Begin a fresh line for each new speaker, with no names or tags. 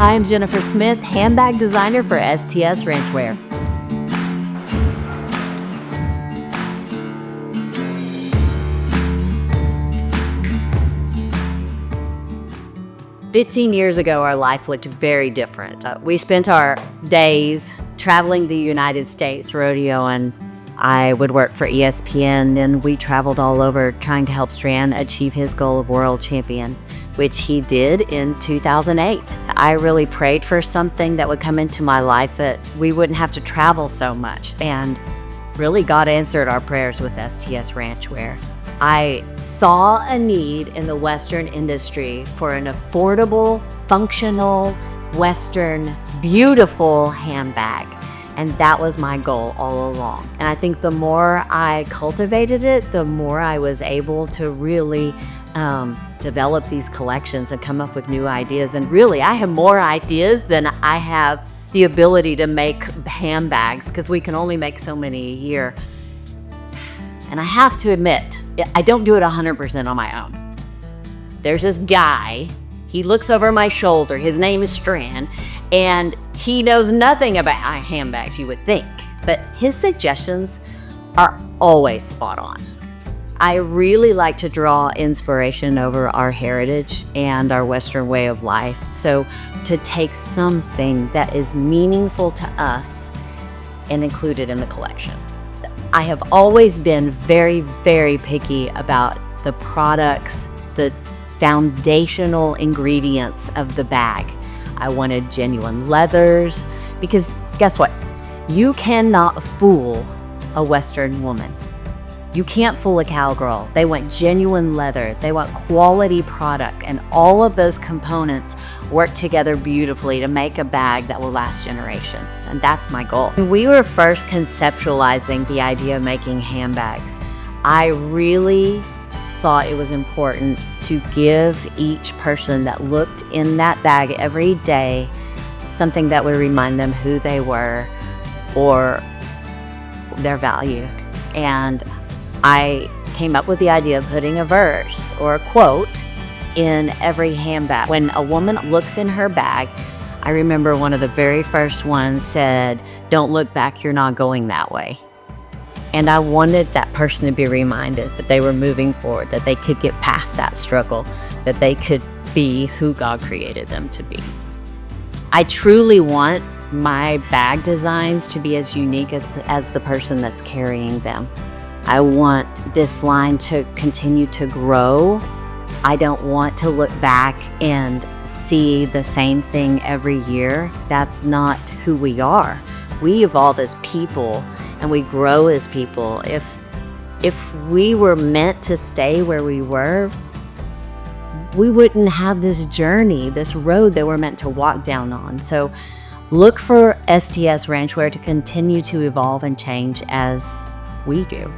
Hi, I'm Jennifer Smith, handbag designer for STS Ranchwear. "15 years ago, our life looked very different. We spent our days traveling the United States, rodeoing. I would work for ESPN, and we traveled all over trying to help Strand achieve his goal of world champion, which he did in 2008. I really prayed for something that would come into my life that we wouldn't have to travel so much, and really God answered our prayers with STS Ranchwear. I saw a need in the Western industry for an affordable, functional, Western, beautiful handbag. And that was my goal all along. And I think the more I cultivated it, the more I was able to really develop these collections and come up with new ideas. And really, I have more ideas than I have the ability to make handbags, because we can only make so many a year. And I have to admit, I don't do it 100% on my own. There's this guy, he looks over my shoulder, his name is Strand, and he knows nothing about handbags, you would think, but his suggestions are always spot on. I really like to draw inspiration over our heritage and our Western way of life. So to take something that is meaningful to us and include it in the collection. I have always been very, very picky about the products, the foundational ingredients of the bag. I wanted genuine leathers, because guess what? You cannot fool a Western woman. You can't fool a cowgirl. They want genuine leather. They want quality product, and all of those components work together beautifully to make a bag that will last generations, and that's my goal. When we were first conceptualizing the idea of making handbags, I really thought it was important to give each person that looked in that bag every day something that would remind them who they were or their value. And I came up with the idea of putting a verse or a quote in every handbag. When a woman looks in her bag, I remember one of the very first ones said, "Don't look back, you're not going that way." And I wanted that person to be reminded that they were moving forward, that they could get past that struggle, that they could be who God created them to be. I truly want my bag designs to be as unique as the person that's carrying them. I want this line to continue to grow. I don't want to look back and see the same thing every year. That's not who we are. We evolve as people and we grow as people. If we were meant to stay where we were, we wouldn't have this journey, this road that we're meant to walk down on. So look for STS Ranchwear to continue to evolve and change as we do.